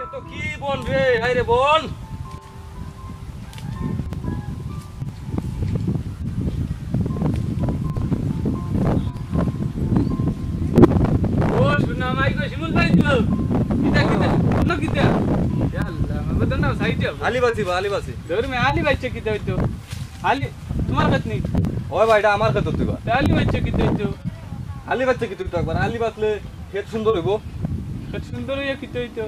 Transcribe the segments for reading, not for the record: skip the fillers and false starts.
তো কি বল রে হাই রে বল ও শুনা মাই কই শিমুল ভাই তো কিটা কিটা ন কিটা ইয়া আল্লাহ মগদন না সাইডে আলিবাসি ধর মে আলিবাসি কিটা হইতো আলি তোমার কাছে নেই ওই ভাইটা আমার কাছে তুই বা আলিবাসি কিটা হইতো আলিবাসি কিটা তো একবার আলিবাসলে খেত সুন্দর হইবো খেত সুন্দর হইয়া কিটা হইতো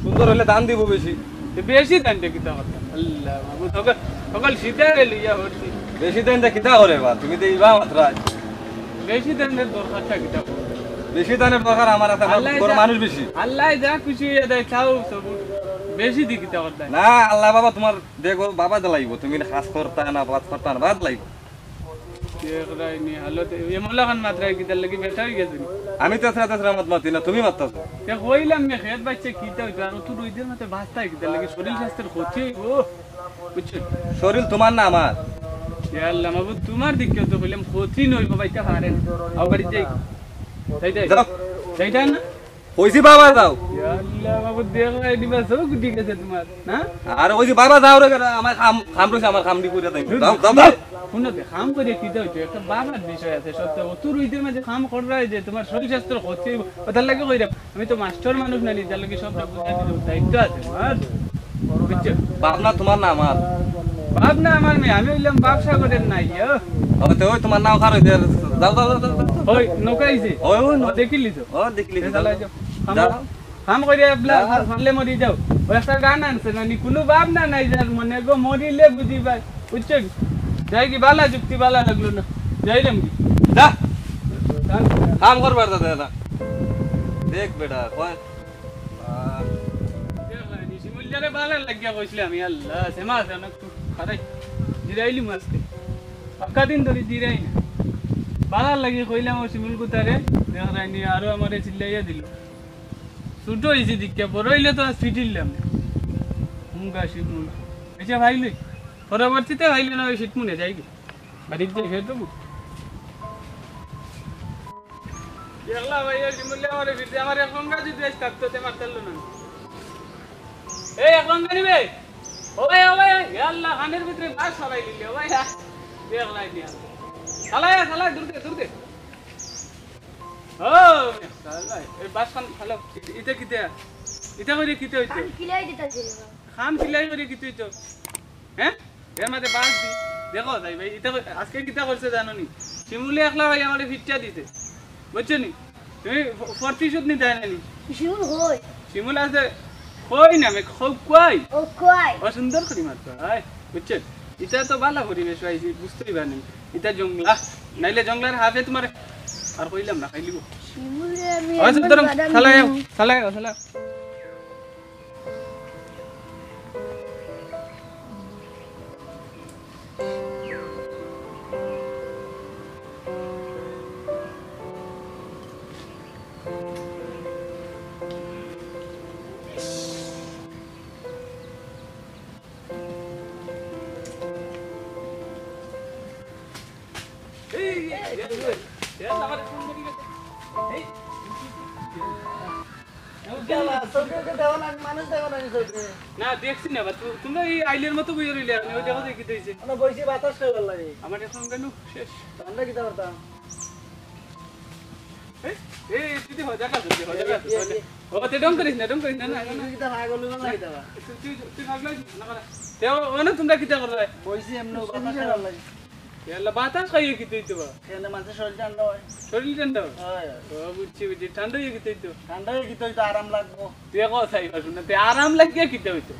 সুন্দর হলে দান দিব বেশি বেশি দান দে কিটা কথা আল্লাহ মাগো সকাল সিধা লইয়া হরছি বেশি দান দে কিটা করে বা তুমি তো ইবা মাত্র বেশি দানের দরকারটা কিটা বেশি দানের দরকার আমার আছে বড় মানুষ বেশি আল্লাহ যা খুশি হইয়া দেয় খাও সব বেশি দি কিটা করতে না আল্লাহ বাবা তোমার দেখো বাবা দলাইব তুমি খাস করতা না বাদ করতা না বাদ লাইব দেখরাই নি হালত এ মোলাখান মাত্রায় কিটা লাগি বেটা হই গেছে আমি তো তেসরা মত মাতি না তুমি মাতছো কে কইলাম মে খেত বাচ্চা কিটা হইতো আর তুই রইদের মতে বাস্তায় কিটা লাগি শরীর স্বাস্থ্যের ক্ষতি ও বুঝছো শরীর তোমার না আমার ইয়া আল্লাহ মাবুদ তোমার দিকে তো কইলাম ক্ষতি নই বাইটা হারেন আও বাড়ি যাই যাও যাইতা না কইছি বাবা যাও ইয়া আল্লাহ মাবুদ দেখলাই দিবা সব গুটি গেছে তোমার না আর কইছি বাবা যাও রে আমার কাম রইছে আমার কাম দি কইরা দেই যাও যাও শুনো দে কাম করে কিটা হইতো একটা বাবার বিষয় আছে সত্য তুই রইদের মাঝে কাম কররাই যে তোমার শরীর স্বাস্থ্যের ক্ষতি ওটার লাগি কইরা আমি তো মাস্টার মানুষ না নি যার লাগি সব বুঝাই দিতে দায়িত্ব আছে আমার বুঝছো বাপ না তোমার না আমার বাপ না আমার আমি হইলাম ব্যবসা করেন নাই ও তো ওই তোমার নাও খার হইতে যাও যাও যাও ওই নকাইছে ওই দেখিলি তো যাও কাম করে আপলা ফালে মরি যাও ওই একটা গান আনছে না নি কোনো বাপ না নাই যার মনে গো মরিলে বুঝি ভাই বুঝছো যাই কি বালা যুক্তি বালা লাগলো না যাইলাম কি যা কাম করবার দাদা দেখ বেটা কয় দেখলানি শিমুলজারে বালা লাগিয়া কইছিল আমি আল্লাহ সেমা আছে না খারাই জিরাইলি মাসকে পাক্কা দিন ধরে জিরাই না বালা লাগি কইলাম ও শিমুল কুতারে দেখরানি আরো আমারে চিল্লাইয়া দিল ছোট হইছে দিকে বড় হইলে তো সিটিলাম মুগা শিমুল আচ্ছা ভাই লই পরবর্তীতে ভাইলে না ওই শীতমুনে যাই কি বাড়িতে খেয়ে দেবো দেখলা ভাইয়া শিমুলে আমার ভিতরে আমার এখন গাছ যদি আজ থাকতো তেমার চললো না এই এখন গানিবে ও ভাই আল্লাহ খানের ভিতরে বাস সরাই দিলে ও ভাই দেখলাই নিয়া চালাই দূরতে ও চালাই এই বাস খান খালো এটা কিতে এটা করে কিতে হইতো খান খিলাই করে কিতে হইতো হ্যাঁ এর মধ্যে বাস দি দেখো যাই ভাই এটা আজকে কিতা করছে জানো নি শিমুলে একলা ভাই আমারে ফিটটা দিতে বুঝছো নি তুমি প্রতিশোধ নিতে হয় না নি শিমুল আছে কই না মে খুব কই ও সুন্দর করি মাত্র আয় বুঝছো এটা তো ভালো পরিবেশ হইছে বুঝতেই পারেন এটা জঙ্গলা নাইলে জঙ্গলার হাতে তোমার আর কইলাম না খাইলিব শিমুলে আমি ও সুন্দর চালায় না দেখছি না তোমরা এই আইলের মতো বই রইলে আপনি ওই দেখো দেখি দিয়েছে বইছি বাতাস খাই ভালো লাগে আমার এখন কেন শেষ ঠান্ডা কিতা করতাম এই তুই হজা কাজ ও তে ডং করিস না না কিতা না গলু না কিতা তুই ভাগলাই না করে তেও ওনা তোমরা কিতা করলে বইছি এমন বাতাস খাই ভালো লাগে এলা বাতাস খাইয়ে কিতে দিতে বা এলা মাঝে শরীর ঠান্ডা হয় হয় ও বুঝছি ঠান্ডা হয়ে কিতে দিতে তো আরাম লাগবো তুই কথাই শুন তে আরাম লাগিয়ে কিতে হইতো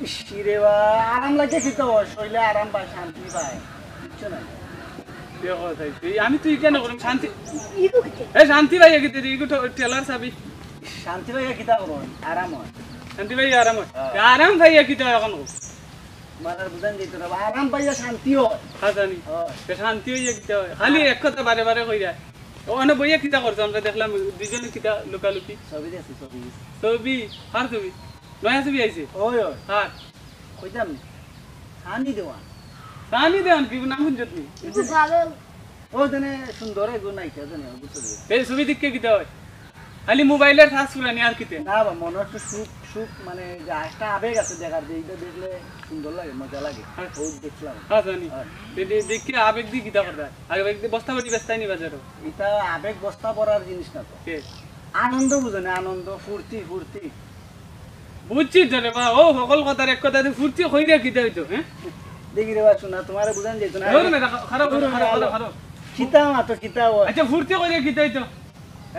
রে বা আরাম লাগিয়ে কিতে হয় শরীরে আরাম পায় শান্তি পায় বুঝছ না তুই কথাই আমি তুই কেন করম শান্তি শান্তি ভাইয়া কিতে দি ইগো টেলার সাবি শান্তি ভাইয়া কিতা করো আরাম হয় শান্তি ভাইয়া আরাম ভাইয়া কিতে এখন মানার বুঝান দিত না আরাম পাইয়া শান্তি হয় খাজানি তে শান্তি হইয়া কিতা হয় খালি এক কথা বারে কইরা ওনা বইয়া কিতা করছ আমরা দেখলাম দুইজনে কিতা লোকালুকি ছবি হার ছবি নয়া ছবি আইছে ওই হার কইতাম সানি দেওয়ান কি নাম বুঝত নি ভালো ও জানে সুন্দর এগো নাইতা জানে বুঝছ এই ছবি দেখকে কিতা হয় খালি মোবাইলের কাজ পুরানি আর কিতে না বা মনের তো সুখ সুখ মানে যে একটা আবেগ আছে দেখার যে এইটা দেখলে সুন্দর লাগে মজা লাগে ওই দেখলাম হ্যাঁ জানি দেখি আবেগ দি কিতা করতা আবেগ দি বস্তা বটি বেস্তাই নি বাজারও এটা আবেগ বস্তা পড়ার জিনিস না তো আনন্দ বুঝো না আনন্দ ফুর্তি ফুর্তি বুঝছি তো রে বা ও সকল কথার এক কথা ফুর্তি কইরা কিতা হইতো হ্যাঁ দেখি রে বা শোনা তোমারে বুঝান যাইতো না খারাপ খারাপ কিতা মাতো কিতা আচ্ছা ফুর্তি কইরা কিতা হইতো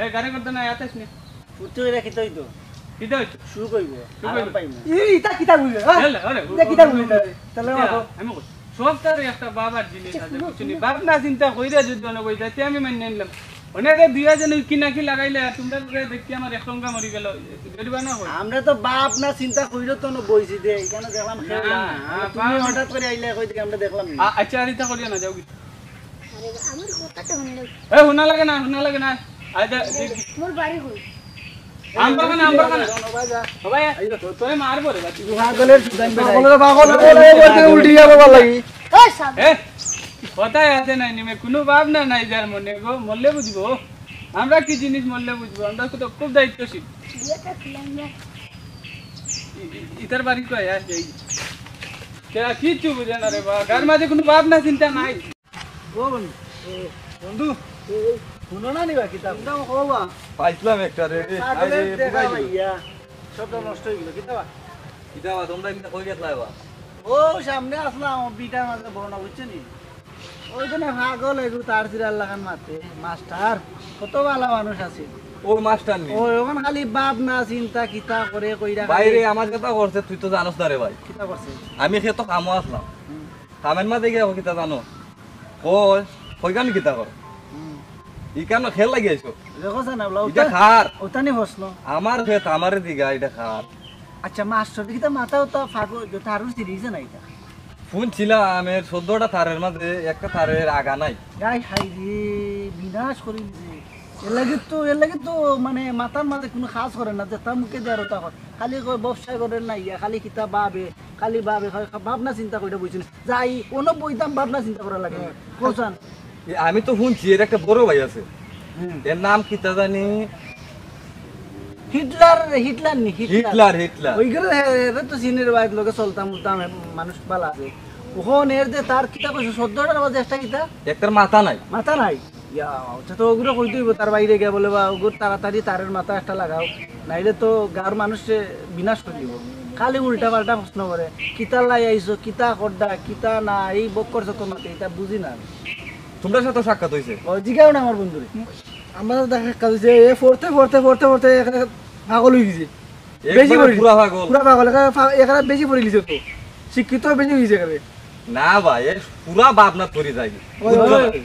এই গাড়ি করতে না আতাস নি ফুর্তি কইরা কিতা হইতো কিতা হইতো শুরু কইব আরাম পাইমু ইটা কিতা বুঝলে আরে এটা কিতা বুঝলে তাহলে আমি কই সব তার একটা বাবার জিনিস আছে বুঝছনি বাপ না চিন্তা কইরা যদি না কইতা তে আমি মাইনে নিলাম অনেকে দুইয়া জন কি নাকি লাগাইলে তোমরা দেখি আমার একলঙ্গা মরি গেল দেড়বা না হয় আমরা তো বাপ না চিন্তা কইরো তো না বইছি দে এখানে দেখলাম খেলা তুমি হঠাৎ করে আইলে কই থেকে আমরা দেখলাম আচ্ছা আরিতা করিয়া না যাও কি আরে আমার কথাটা শুনলে এ হুনা লাগে না আইদা তোর বাড়ি কই আমবা কানা বাবা তোরে মারবো রে বাচ্চা পাগলের সুদান পাগল বলতে উল্টি যাবে ভালো লাগি ওই সব এ কথাই আছে নাই নিমে কোনো ভাব না নাই যার মনে গো মরলে বুঝবো আমরা কি জিনিস মরলে বুঝবো আমরা তো খুব দায়িত্বশীল বিয়েটা ছিলাম না ইতার বাড়ি কই আয় যাই কে কিছু বুঝে না রে বা গার মাঝে কোনো ভাব না চিন্তা নাই ও বন্ধু শুনো না নিবা কিতাব দাও কবা পাইছিলাম একটা রে পাগলের দেখা ভাইয়া সবটা নষ্ট হয়ে গেল কিতাব কিতাবা তোমরা কিন্তু কই গেছলা বা ও সামনে আসলাম বিটার মাঝে বড় বুঝছো নি ওইখানে পাগল একটু তার চিরার লাগান মারতে মাস্টার কত ভালো মানুষ আছে ওই মাস্টার নি ও ওখানে খালি বাপ না চিন্তা কিতা করে কইরা বাইরে আমার কথা করছে তুই তো জানোস না রে ভাই কিতা করছে আমি খেয়ে তো কামও আসলাম কামের মাঝে গিয়ে কিতা জানো কই কইগান কিতা কর ই কেন খেল লাগিয়েছো দেখো না এটা খার ওটানি প্রশ্ন আমার খেত আমারে দিগা এটা খার আচ্ছা মাস্টার কিতা মাথাও তো ফাগো তারও সিরিজ না এটা ফোন ছিল আমার 14টা তারের মাঝে একটা তারের আগা নাই গাই হাই রে বিনাশ করি দিছে এর লাগি তো মানে মাথার মাঝে কোনো কাজ করে না যে তা মুখে দেওয়ার ওটা করে খালি ব্যবসা করে না ইয়া খালি কিতা ভাবনা ভাবনা চিন্তা করে বুঝছি যাই কোনো বইতাম ভাবনা চিন্তা করা লাগে কোসান আমি তো শুনছি এর একটা বড় ভাই আছে এর নাম কিতা জানি হিটলার নি হিটলার ওইগুলো তো সিনের বাইর লোকে চলতাম উঠতাম মানুষ পালা আছে ওখান এর যে তার কিতা কইছে 14টার বাজে একটা কিতা একটার মাথা নাই মাথা নাই ইয়া আচ্ছা তো ওগুলো কই দিব তার বাইরে গিয়ে বলে বা ওগুলো তাড়াতাড়ি তারের মাথা একটা লাগাও নাইলে তো গাঁর মানুষে বিনাশ করে দিব খালি উল্টা পাল্টা প্রশ্ন করে কিতা লাই আইছো কিতা করডা কিতা না এই বক করছো তোমাকে এটা বুঝি না তোমরা সাথে সাক্ষাৎ হইছে ও জিগাও না আমার বন্ধুরে আমরা দেখা কাজ এ পড়তে এখানে পাগল হয়ে গেছে বেশি একবারে পড়ি পুরা পাগল পুরা পাগল এখানে বেশি পড়ে গেছে তো শিক্ষিত বেশি হয়েছে এখানে না ভাই এ পুরা বাপনা তরি যাই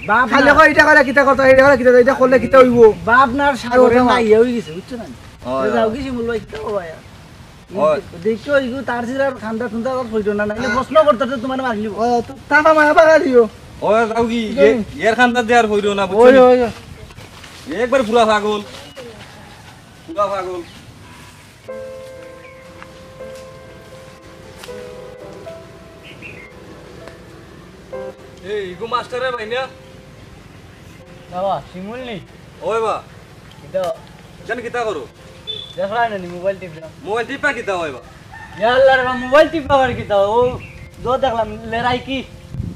বাপ খালি কয় এটা করে কিতা কথা এটা করে কিতা এটা করলে কিতা হইব বাপনার সাগরে না ইয়ে হয়ে গেছে বুঝছো না হয়, যাও হয়। কি শিমুল ভাই কিতা ভাই হয়। দেখো ইগু তার সিরার খান্দা খুন্দা আর হইতো না নাইলে প্রশ্ন করতে তো তোমার মারি লিব ও তো টাকা মায়া পাকা দিও ও যাও কি এর খান্দার দেয়ার হইরো না ওই বুঝছো ওই একবার পুরা পাগল এই ইগো মাস্টারে ভাই না বাবা শিমুল নি ওই বা কিতা জান কিতা করো দেখলা না মোবাইল টিপলাম মোবাইল টিপা কিতা হয় বা ইয়াল্লার মোবাইল টিপাবার কিতা ও দো দেখলাম লেরাই কি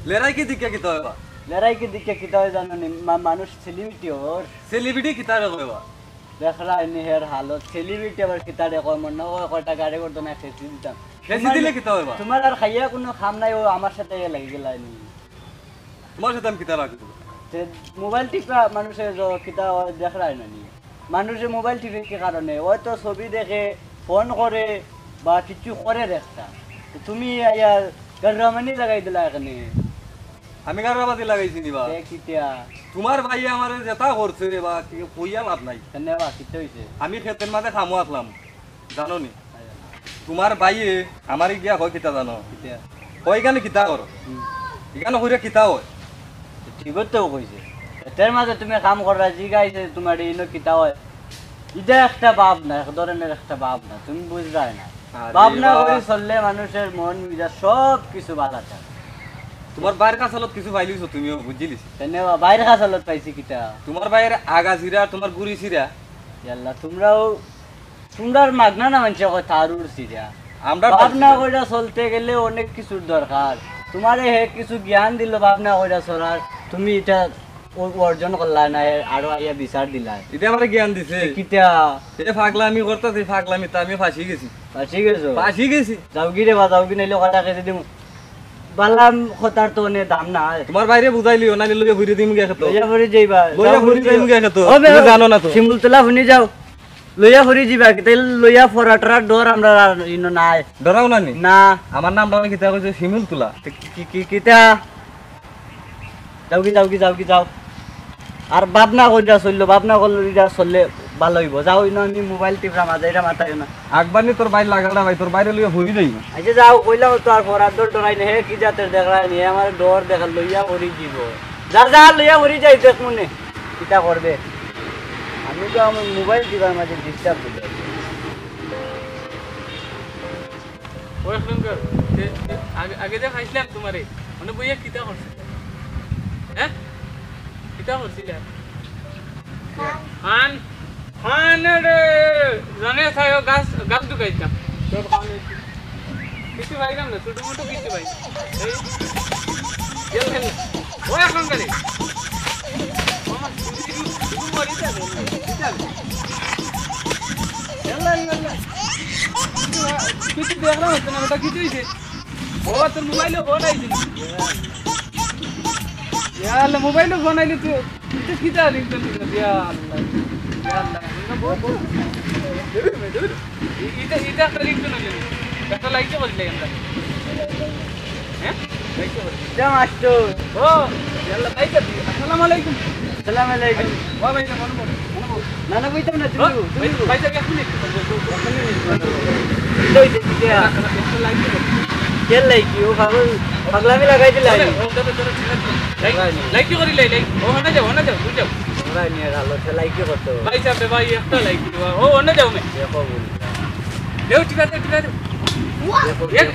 লেরাই কি দিকে কিতা হয় বা লেরাই কি দিকে কিতা হয় জানো নি মানুষ সেলিব্রিটি ওর সেলিব্রিটি কিতা হয় বা দেখলা নি হের হালত সেলিব্রিটি আবার কিতা রে কয় মন না কয়টা গাড়ি করতো না খেতে দিতাম খেসি দিলে কিতা হয় বা তোমার আর খাইয়া কোনো খাম নাই ও আমার সাথে লাগি গেলা নি তোমার সাথে আমি কিতা রাখবো তে মোবাইল টিপা মানুষের কিতা দেখলাই না নি মানুষে মোবাইল টিপে কি কারণে ও তো ছবি দেখে ফোন করে বা কিছু করে দেখতা তুমি গরমানি লাগাই দিলা এখানে আমি গারাবাদি লাগাইছি নিবা কিতিয়া তোমার ভাই আমার যেটা করছে রে বা কি কইয়া লাভ নাই ধন্যবাদ কিতে হইছে আমি ক্ষেতের মাঝে খামো আসলাম জানো নি তোমার ভাইয়ে আমার গিয়া হয় কিতা জানো কিতিয়া কই গানে কিতা করো এখানে কইরা কিতা হয় ঠিক তো কইছে এটার মাঝে তুমি কাম করা জিগাইছে তোমার ইনো কিতা হয় এটা একটা ভাবনা এক ধরনের একটা ভাবনা তুমি বুঝলাই না আরে ভাবনা বাবা। করে চললে মানুষের মন মেজাজ সব কিছু ভালো থাকে তোমার বাইরের কাছালত কিছু পাইলিছো তুমিও বুঝিলিস ধন্যবাদ বাইরে কাছালত পাইছি কিতা তোমার বাইরের আগা চিরা তোমার গুড়ি চিরা ইয়াল্লা তোমরার মাগনা না মানছে কথা আর উড়ছি যা আমরা ভাবনা কইরা চলতে গেলে অনেক কিছুর দরকার তোমারে হে কিছু জ্ঞান দিল ভাবনা কইরা চলার তুমি এটা অর্জন করলা না আরো আইয়া বিচার দিলা এটা আমার জ্ঞান দিছে কিতা এ ফাগলামি করতেছি ফাগলামি তো আমি ফাঁসি গেছি ফাঁসি গেছি যাও কি রে বা যাও কি নাইলে কথা কেটে দিমু বালাম খতার তো নে দাম না তোমার বাইরে বুঝাইলিও না লইয়া ঘুরে দিমু গে খেতো লইয়া ভরি যাইবা লইয়া ঘুরে দিমু গে খেতো তুমি জানো না তো শিমুল তোলা শুনি যাও লইয়া ভরি যাবা তাই লইয়া ফরাটার ডর আমরা ইনো নাই ডরাও না নি না আমার নামটা আমি কিতা কইছে শিমুল তুলা কি কিতা যাও কি যাও আর ভাবনা কইরা চললো ভাবনা করলে চললে ভালো হইব যাও ইনো আমি মোবাইল টিপরা মাঝাইরা মাথায় না আকবারনি তোর বাইর লাগালা ভাই তোর বাইরে লইয়া ঘুরি যাই আচ্ছা যাও কইলাম তো আর ফরার ডর ডরাই না হে কি জাতের দেখাই নি আমার ডর দেখা লইয়া ভরি দিব যা লইয়া ভরি যাই দেখ মনে কিতা করবে আমি তো আমার মোবাইল টিপার মাঝে ডিস্টার্ব দিল ওই শুনকর আগে যে খাইছিলাম তোমারে মানে বইয়া কিতা করছে হ্যাঁ কিতা করছিলা খান রে জানে থাকো গাছ ঢুকাইতাম সব খান কিছু পাইলাম না ছোট মোটো কিছু পাই এই গেল ওই এখন গেলে মামা তুমি মরি যাবে কিছু দেখলাম হচ্ছে না ওটা কিছু হয়েছে ও তোর মোবাইলে ফোন আইছিল ইয়াল্লা মোবাইলে ফোন আইলে তুই তুই কি তা লিখতে ইয়াল্লা এটা একটা লিখতে না একটা লাইকে বললে আমরা হ্যাঁ লাইকে বললে যা মাস্টার ও ইয়াল্লা লাইকে আসসালামু আলাইকুম সালাম আলাইকুম ও ভাই না মনে না না বইতাম না তুমি ভাই ভাই এক মিনিট লইতে কিতা একটা লাইকে কেন লাইকি ও পাগলামি লাগাই দিলা লাইক কি করি লাইক ও না যাও বুঝ যাও ওরা নিয়ে আলো লাইকি করতে ভাই সাহেব ভাই একটা লাইক ও না যাও মে দেখো বল দেও ঠিক আছে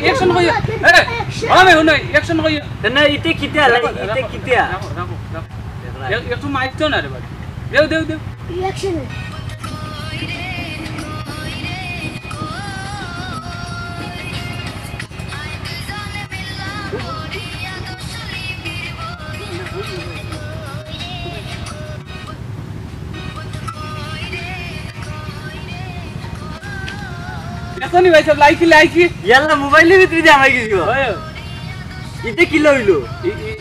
অ্যাকশন কইয়া এ আমি হুনাই অ্যাকশন কইয়া না ইতে কিতা ইতে কিতা একটু মাইক তো না রে ভাই দেও রিঅ্যাকশন এখনই ভাই সব লাইকি ইয়াল্লা মোবাইলের ভিতরে দিয়ে আমায় গেছিল ইতে কি লইলো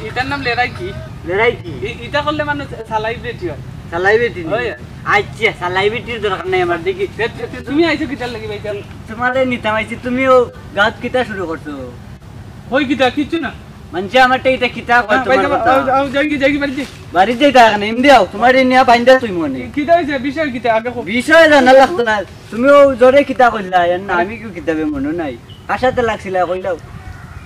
এটার নাম লেরাই কি লড়াই কি এটা করলে মানুষ সালাইব্রেটি হয় চালাইবেটি ওই আচ্ছা চালাইবেটির দরকার নাই আমার দেখি তুমি আইছো কিটার লাগি ভাই তোমারে নিতাম আইছি তুমিও গাত কিতা শুরু করছো ওই কিটা কিচ্ছু না মানছে আমারটা এটা কিতা কয় ভাই তোমার কথা যাই বাড়িতে বাড়ি যাইতা এখন এমনি আও তোমারে নিয়া বাইন্দা তুই মনে কিটা হইছে বিষয় কিটা আগে বিষয় জানা লাগতো না তুমিও জোরে কিতা কইলা না আমি কি কিতাবে মনে নাই আশাতে লাগছিলা কইলাও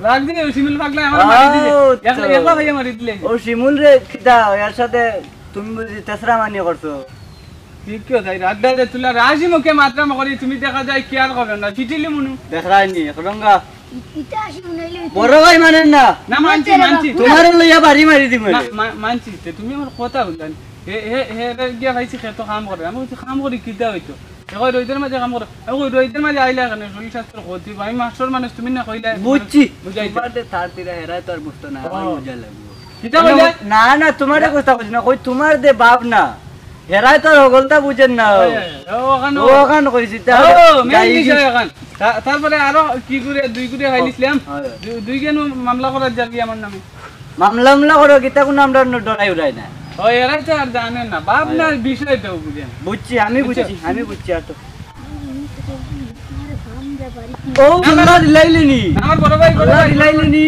লাগদি সিমিল পাগলা আমার মারি দিলে একলা ভাই মারি দিলে ও শিমুল রে কিতা এর সাথে তুমি বুঝি তেসরা মানিয়ে করছো ঠিক কি তাই রাড্ডা দে তুলা রাজি মুখে মাত্রা মকরি তুমি দেখা যায় কি আর করবে না চিটিলি মনু দেখরাইনি রঙ্গা ইটা আসি উনাইলে বড় ভাই মানেন না না মানছি তোমার লইয়া বাড়ি মারি দিব মানছি তুমি আমার কথা বললেন হে গিয়া ভাইছি খেত কাম করে আমি বলছি কাম করি কিতা হইতো এখন রইদের মাঝে কাম করে আমি রইদের মাঝে আইলা কেন শরীর স্বাস্থ্য ক্ষতি আমি মাস্টার মানুষ তুমি না কইলা বুঝছি বুঝাইতে তোমারে তার তিরা হেরাই তোর বুঝতো না আমার মজা লাগবে কিতা কইলা না না তোমারে কথা কইছ না কই তোমার দে বাপ না হেরাই তোর হগলটা বুঝেন না ও ওখান কইছি তারপরে আরো কি করে দুই করে খাইলিছিলাম দুই কেন মামলা করার যাবি আমার নামে মামলা করো কিতা কোন আমরা ডরাই উড়াই না ও এরাই তো আর জানেন না বাপ না বিষয় তো বুঝেন বুঝছি আমি বুঝছি আর তো তোমারে ফার্ম দে বাড়ি ও সুন্দর দিলাইলেনি আমার বড় দিলাইলেনি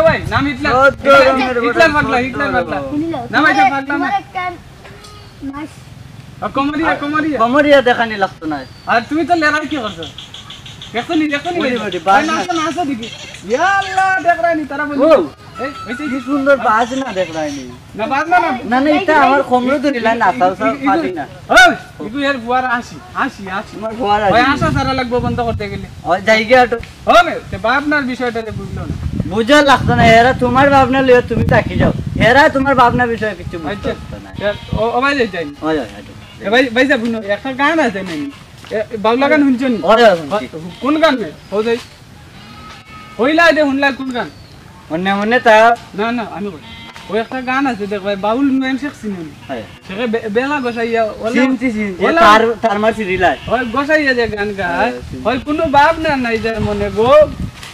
ভাই নাম হিটলার পাগলা শুনিলো নাম এটা পাগলা না তোমারে কান নাইস কমরিয়া কমরিয়া দেখানি লাগতো না আর তুমি তো লেরাই কি করছো দেখনি নাচো দেখি ইয়াল্লাহ দেখ রানি তারা বলি এই হইছে কি সুন্দর বাজ না দেখ রাইনি না বাদ না না এটা আমার কমরো তো নিলা না তাও সব ফাটি না ওই ইগু এর ফুয়ার আসি আমার ভোয়ার ভাই আছে আসা সারা লাগবো বন্ধ করতে গেলে ওই জায়গা তো ও মে তে বাপনার বিষয়টা বুঝলো না বুঝা লাগতো না এরা তোমার ভাবনা লিও তুমি তাকি যাও এরা তোমার ভাবনা বিষয়ে কিছু বুঝতে আচ্ছা পারতো না ও ভাই যাই ওই ভাই ভাই যা বুনো একটা গান আছে নাকি বাউলা গান শুনছেন ওরে শুনছি কোন গান রে হো যাই হইলা দে শুনলা কোন গান মনে মনে তা না না আমি কই ওই একটা গান আছে দেখ ভাই বাউল মেন শিখছিন হ্যাঁ সেকে বেলা গোসাইয়া চিনছি ওলা তার মাছি রিলাই হয় গোসাইয়া যে গান গায় হয় কোনো বাপ না নাই যে মনে গো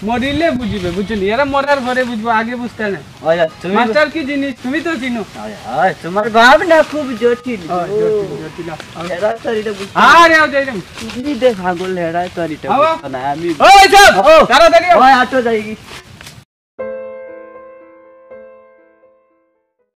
মরিলে বুঝিবে বুঝলি এরা মরার পরে বুঝবো আগে বুঝতে না ওই তুমি মাস্টার কি জিনিস তুমি তো চিনো ওই তোমার বাপ না খুব জটিল জটিল হেরা তরিটা বুঝতে আরে আও যাইলাম তুমি দে পাগল হেরা তরিটা আও। না আমি ওই চল ও তাড়াতাড়ি ওই আটো যাইগি